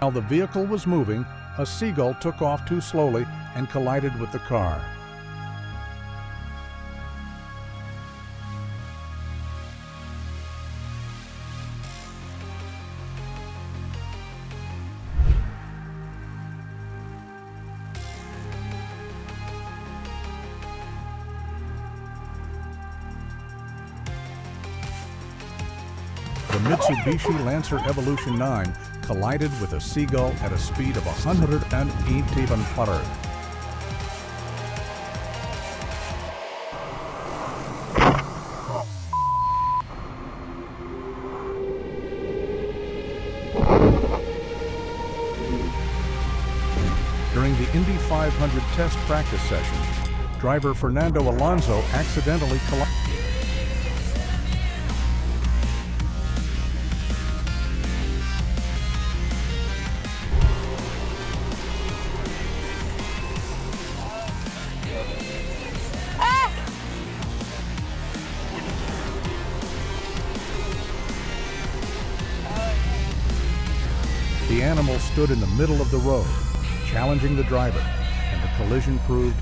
While the vehicle was moving, a seagull took off too slowly and collided with the car. The Mitsubishi Lancer Evolution 9 collided with a seagull at a speed of 180 km/h. During the Indy 500 test practice session, driver Fernando Alonso accidentally collided. The animal stood in the middle of the road, challenging the driver, and the collision proved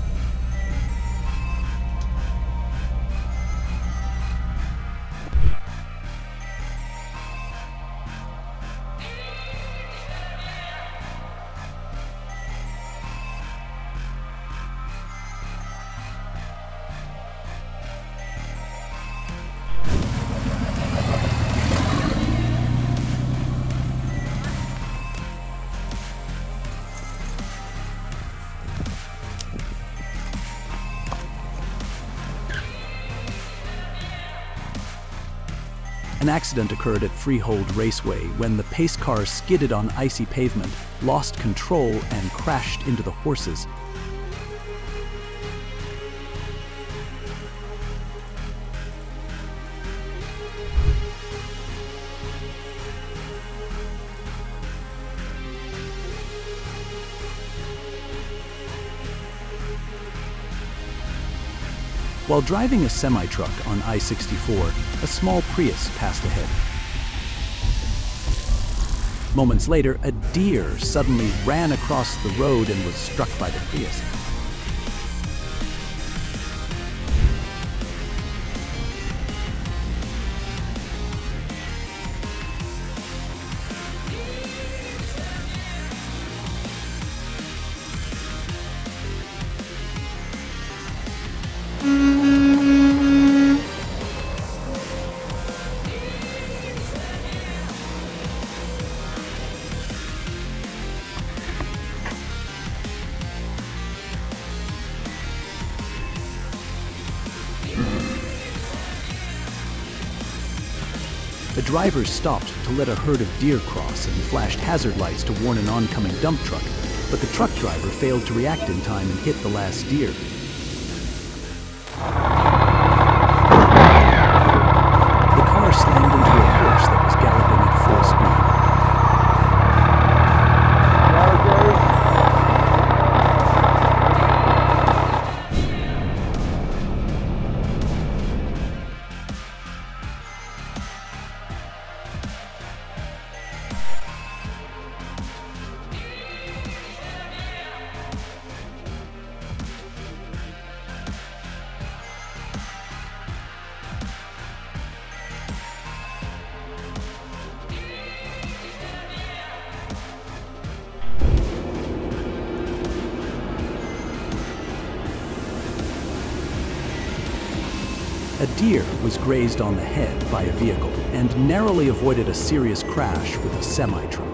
An accident occurred at Freehold Raceway when the pace car skidded on icy pavement, lost control, and crashed into the horses. While driving a semi-truck on I-64, a small Prius passed ahead. Moments later, a deer suddenly ran across the road and was struck by the Prius. The driver stopped to let a herd of deer cross and flashed hazard lights to warn an oncoming dump truck, but the truck driver failed to react in time and hit the last deer. The car slammed into a horse that was galloping at full speed. A deer was grazed on the head by a vehicle and narrowly avoided a serious crash with a semi-truck.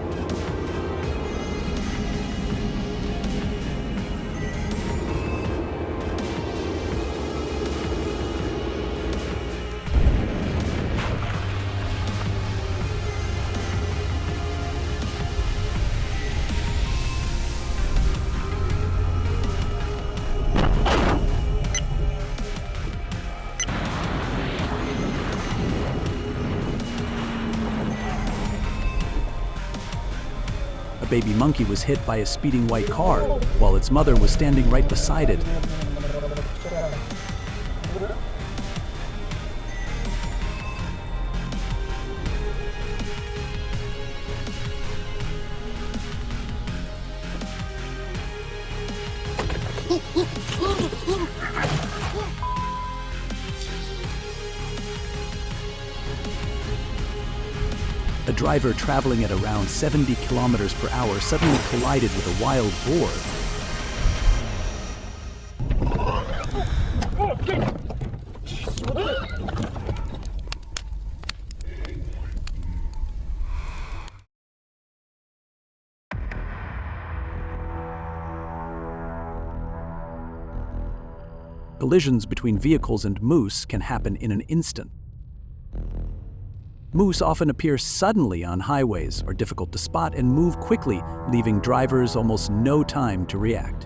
A baby monkey was hit by a speeding white car, while its mother was standing right beside it. driver traveling at around 70 kilometers per hour suddenly collided with a wild boar. Collisions between vehicles and moose can happen in an instant. Moose often appear suddenly on highways, are difficult to spot, and move quickly, leaving drivers almost no time to react.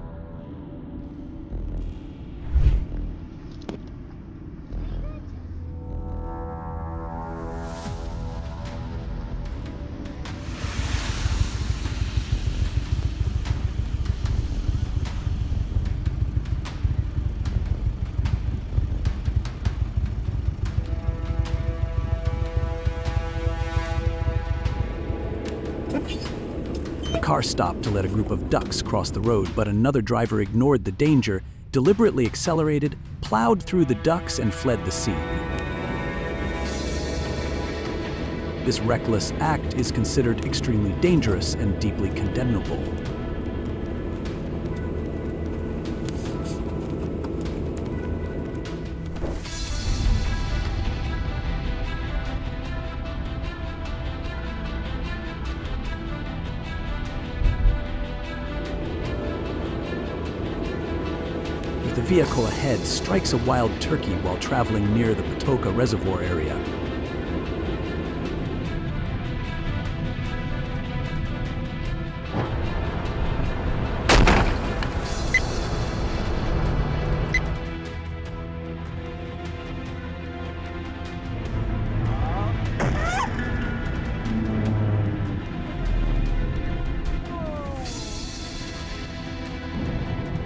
The car stopped to let a group of ducks cross the road, but another driver ignored the danger, deliberately accelerated, plowed through the ducks, and fled the scene. This reckless act is considered extremely dangerous and deeply condemnable. The vehicle ahead strikes a wild turkey while traveling near the Patoka Reservoir area.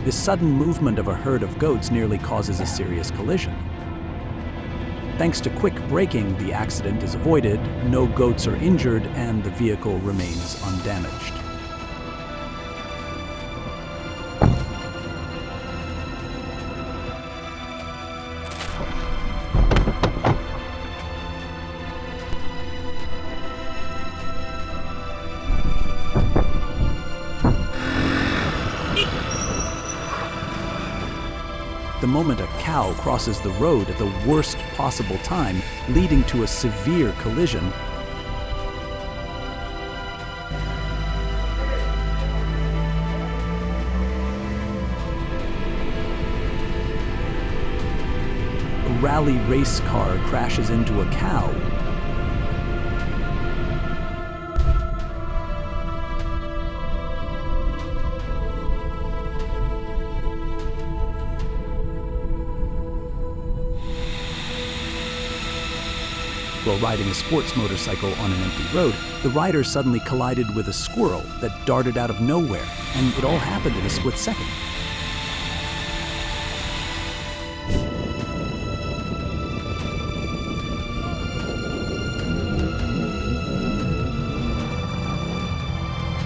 This sudden movement of a herd of goats nearly causes a serious collision. Thanks to quick braking, the accident is avoided, no goats are injured, and the vehicle remains undamaged. The moment a cow crosses the road at the worst possible time, leading to a severe collision, a rally race car crashes into a cow. While riding a sports motorcycle on an empty road, the rider suddenly collided with a squirrel that darted out of nowhere, and it all happened in a split second.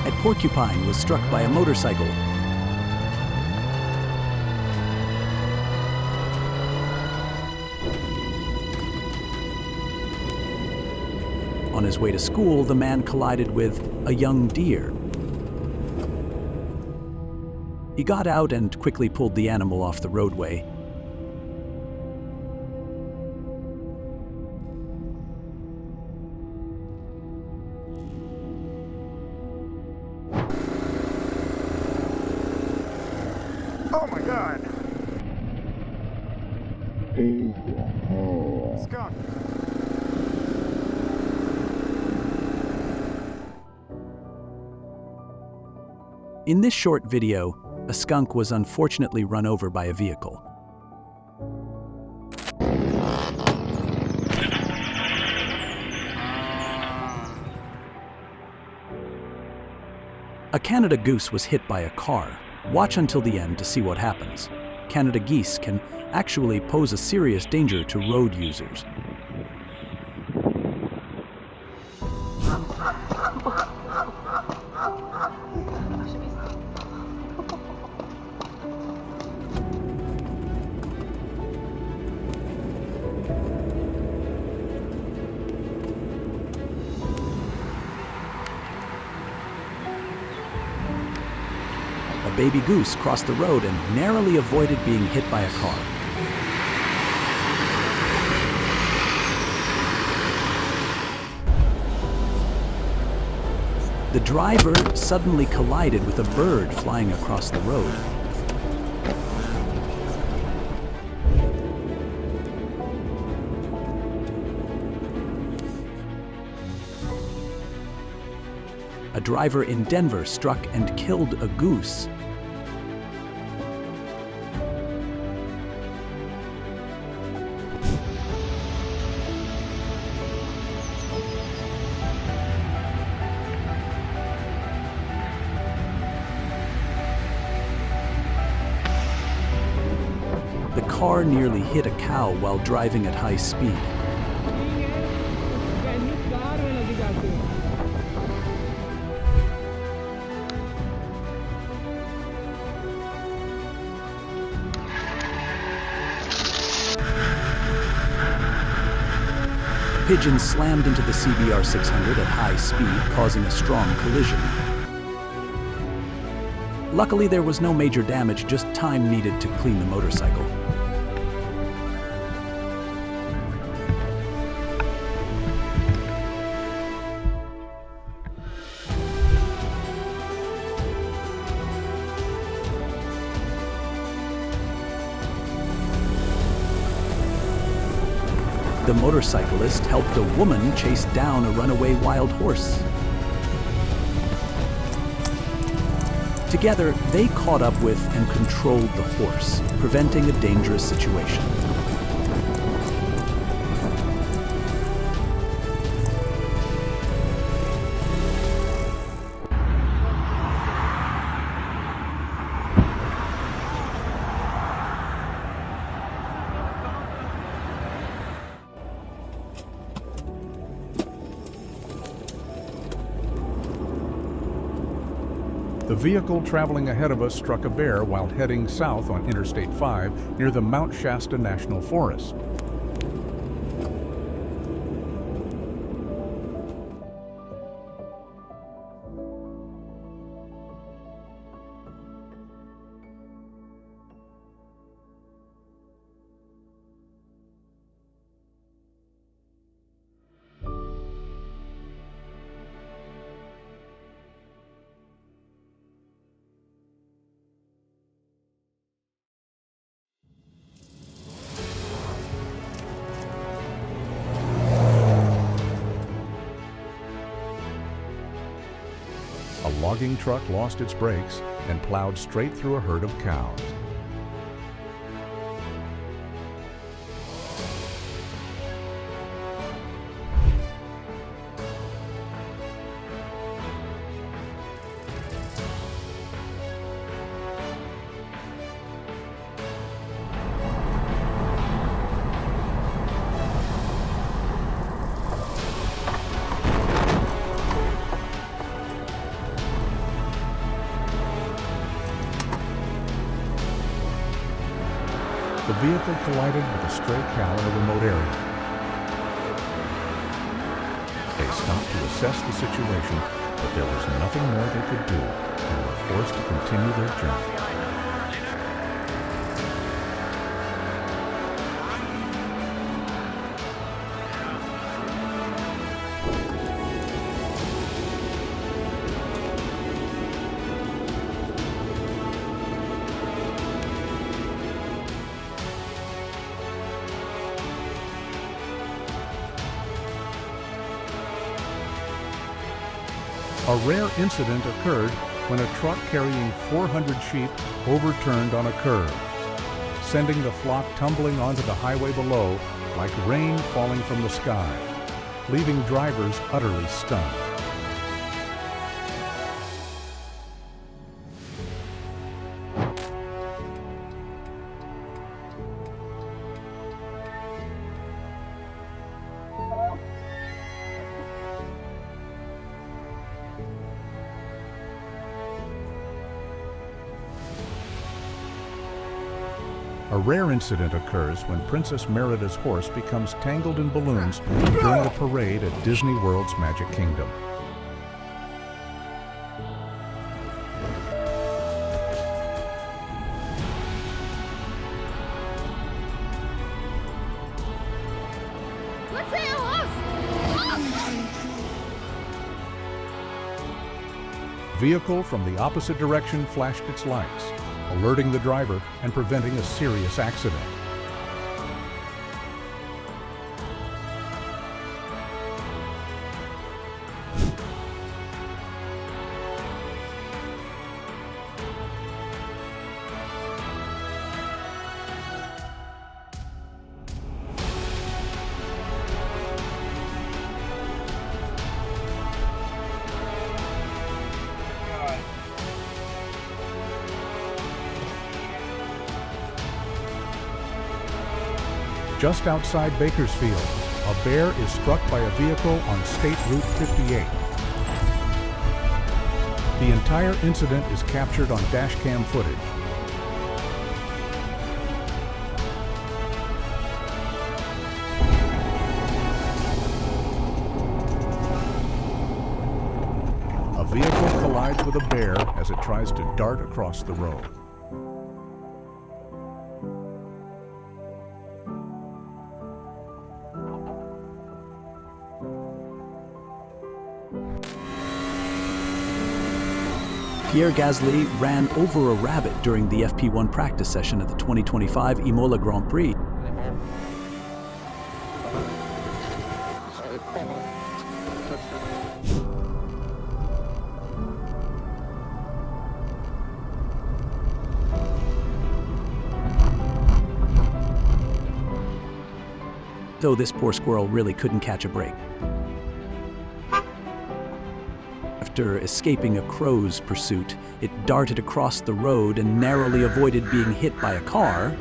A porcupine was struck by a motorcycle. On his way to school, the man collided with a young deer. He got out and quickly pulled the animal off the roadway. Oh my God! Skunk! In this short video, a skunk was unfortunately run over by a vehicle. A Canada goose was hit by a car. Watch until the end to see what happens. Canada geese can actually pose a serious danger to road users. A baby goose crossed the road and narrowly avoided being hit by a car. The driver suddenly collided with a bird flying across the road. A driver in Denver struck and killed a goose. The car nearly hit a cow while driving at high speed. A pigeon slammed into the CBR 600 at high speed, causing a strong collision. Luckily, there was no major damage, just time needed to clean the motorcycle. The motorcyclist helped a woman chase down a runaway wild horse. Together, they caught up with and controlled the horse, preventing a dangerous situation. The vehicle traveling ahead of us struck a bear while heading south on Interstate 5 near the Mount Shasta National Forest. A logging truck lost its brakes and plowed straight through a herd of cows. The vehicle collided with a stray cow in a remote area. They stopped to assess the situation, but there was nothing more they could do and were forced to continue their journey. A rare incident occurred when a truck carrying 400 sheep overturned on a curve, sending the flock tumbling onto the highway below like rain falling from the sky, leaving drivers utterly stunned. A rare incident occurs when Princess Merida's horse becomes tangled in balloons during a parade at Disney World's Magic Kingdom. vehicle from the opposite direction flashed its lights, alerting the driver and preventing a serious accident. Just outside Bakersfield, a bear is struck by a vehicle on State Route 58. The entire incident is captured on dashcam footage. A vehicle collides with a bear as it tries to dart across the road. Pierre Gasly ran over a rabbit during the FP1 practice session at the 2025 Imola Grand Prix. Though this poor squirrel really couldn't catch a break. After escaping a crow's pursuit, it darted across the road and narrowly avoided being hit by a car.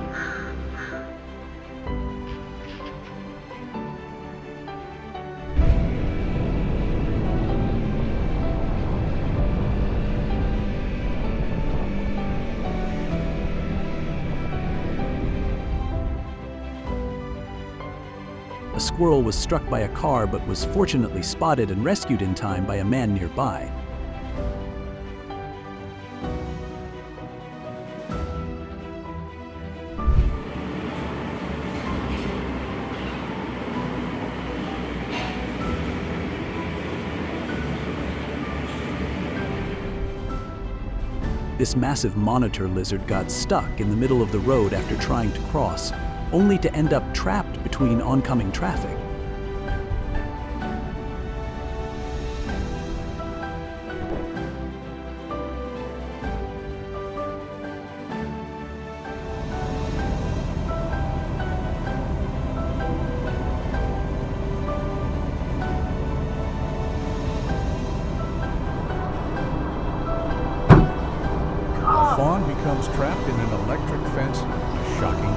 A squirrel was struck by a car but was fortunately spotted and rescued in time by a man nearby. This massive monitor lizard got stuck in the middle of the road after trying to cross, only to end up trapped between oncoming traffic. A fawn becomes trapped in an electric fence. A shocking.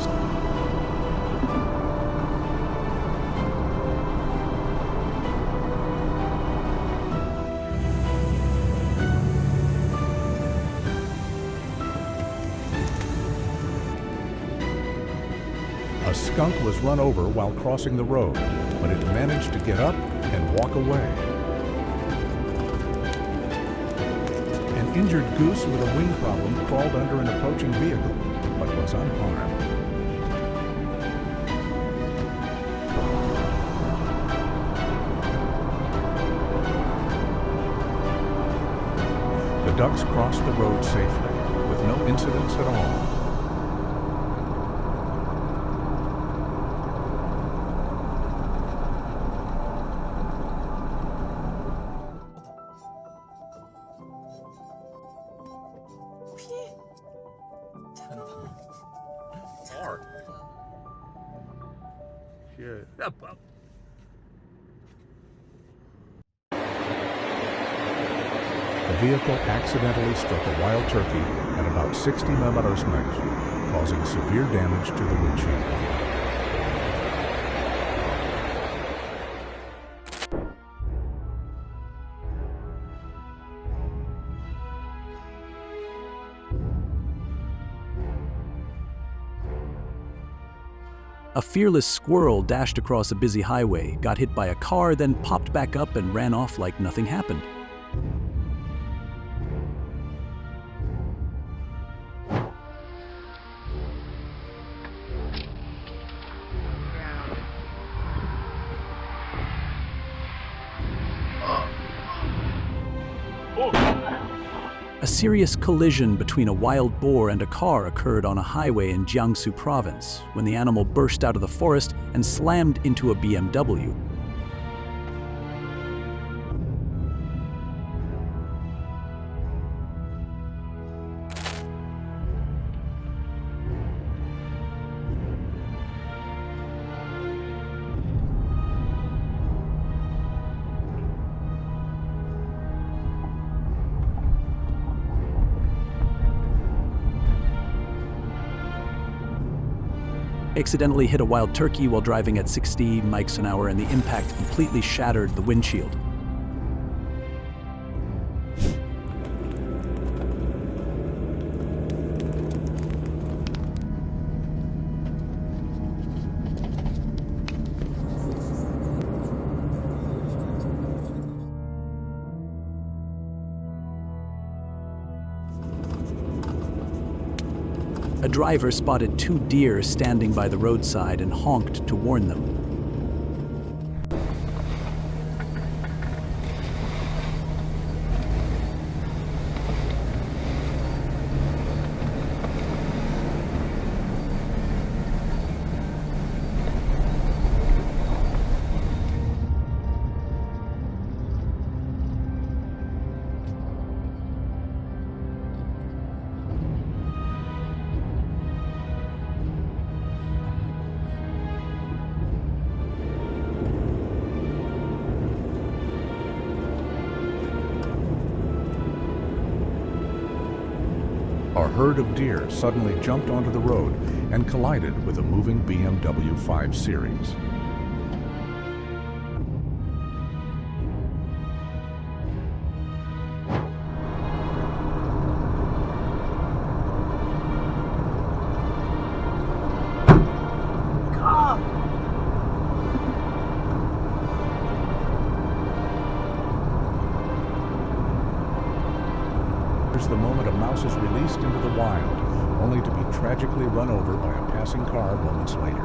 A skunk was run over while crossing the road, but it managed to get up and walk away. An injured goose with a wing problem crawled under an approaching vehicle, but was unharmed. The ducks crossed the road safely, with no incidents at all. Shit. The vehicle accidentally struck a wild turkey at about 60 mph, causing severe damage to the windshield. A fearless squirrel dashed across a busy highway, got hit by a car, then popped back up and ran off like nothing happened. A serious collision between a wild boar and a car occurred on a highway in Jiangsu province when the animal burst out of the forest and slammed into a BMW. Accidentally hit a wild turkey while driving at 60 miles an hour, and the impact completely shattered the windshield. A driver spotted 2 deer standing by the roadside and honked to warn them. A herd of deer suddenly jumped onto the road and collided with a moving BMW 5 Series. The moment a mouse is released into the wild, only to be tragically run over by a passing car moments later.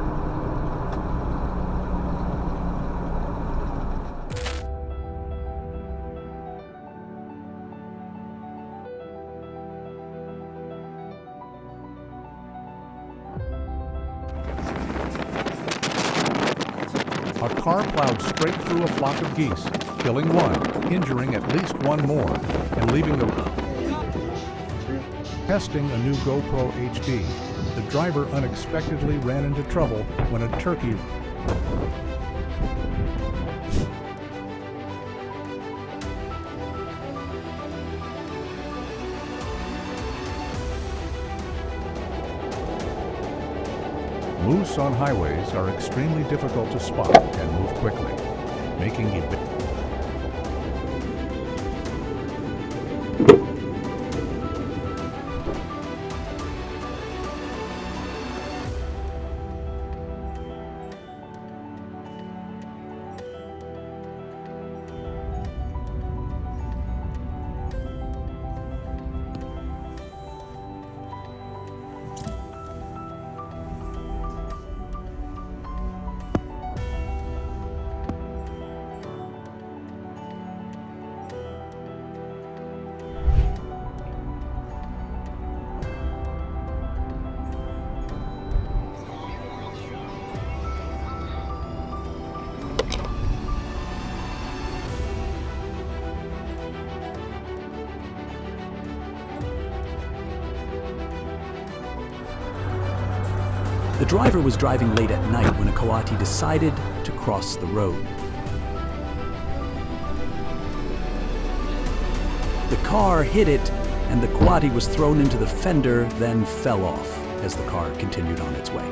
A car plowed straight through a flock of geese, killing one, injuring at least one more, and leaving the Testing a new GoPro HD, the driver unexpectedly ran into trouble when a turkey Moose on highways are extremely difficult to spot and move quickly, making it The driver was driving late at night when a coati decided to cross the road. The car hit it, and the coati was thrown into the fender, then fell off as the car continued on its way.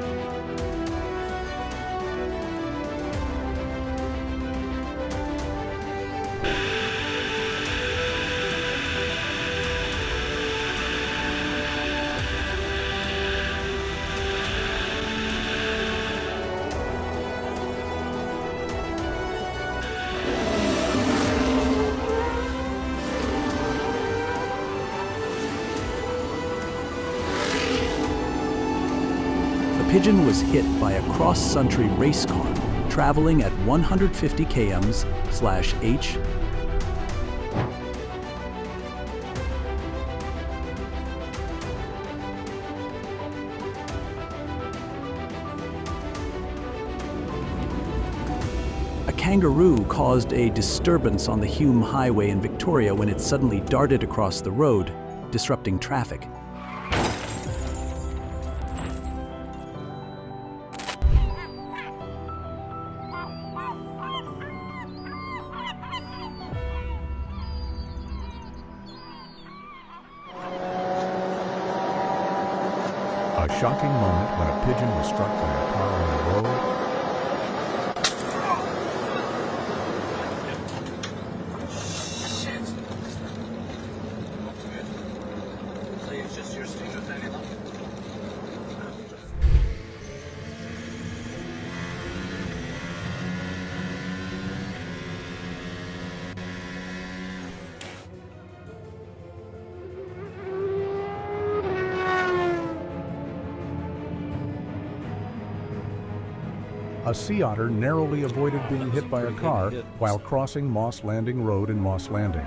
The pigeon was hit by a cross-country race car traveling at 150 km/h. kangaroo caused a disturbance on the Hume Highway in Victoria when it suddenly darted across the road, disrupting traffic. A shocking moment when a pigeon was struck by a car on the road. A sea otter narrowly avoided being hit by a car while crossing Moss Landing Road in Moss Landing.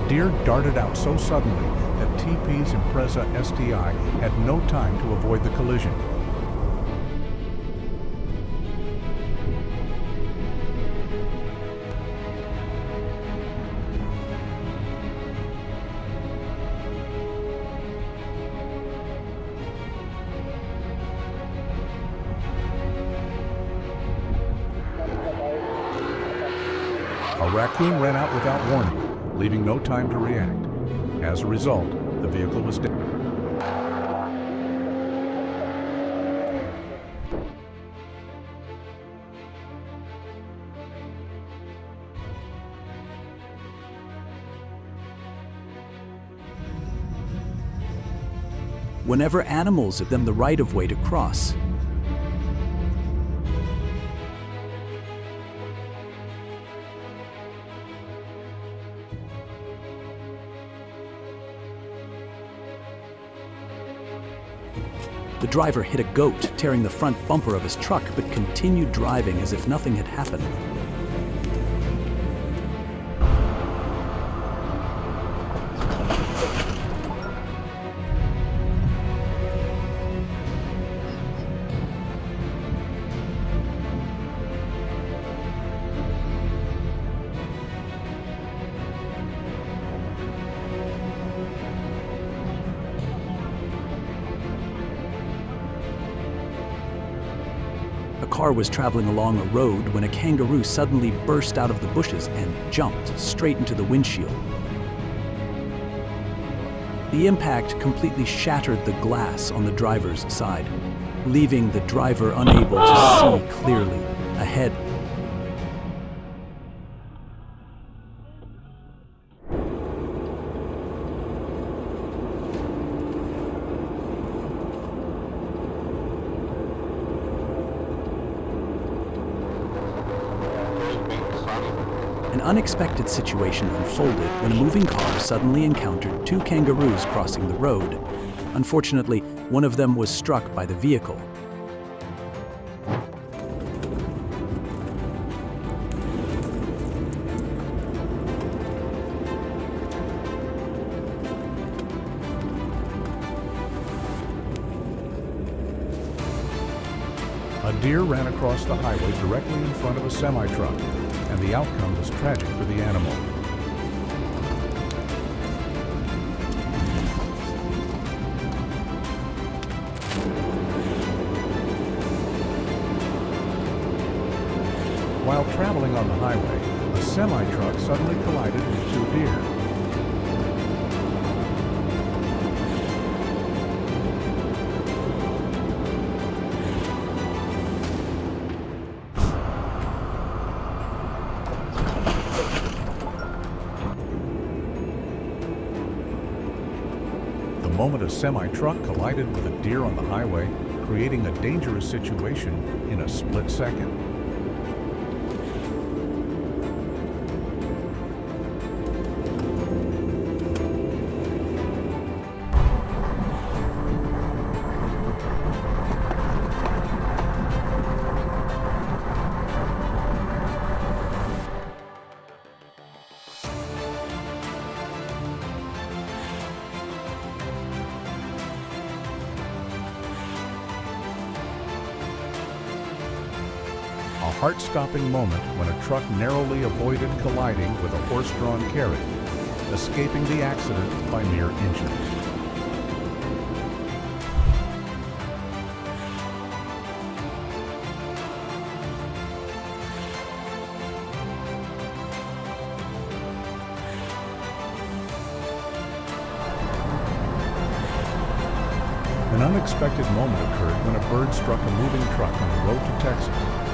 Deer darted out so suddenly that TP's Impreza STI had no time to avoid the collision. A raccoon ran out without warning, leaving no time to react. As a result, the vehicle was dead. Whenever animals give them the right of way to cross, the driver hit a goat, tearing the front bumper of his truck, but continued driving as if nothing had happened. A car was traveling along a road when a kangaroo suddenly burst out of the bushes and jumped straight into the windshield. The impact completely shattered the glass on the driver's side, leaving the driver unable to see clearly ahead. An unexpected situation unfolded when a moving car suddenly encountered two kangaroos crossing the road. Unfortunately, one of them was struck by the vehicle. A deer ran across the highway directly in front of a semi-truck, and the outcome was tragic for the animal. While traveling on the highway, a semi-truck suddenly collided with two deer. The moment a semi-truck collided with a deer on the highway, creating a dangerous situation in a split second. heart-stopping moment when a truck narrowly avoided colliding with a horse-drawn carriage, escaping the accident by mere inches. An unexpected moment occurred when a bird struck a moving truck on the road to Texas.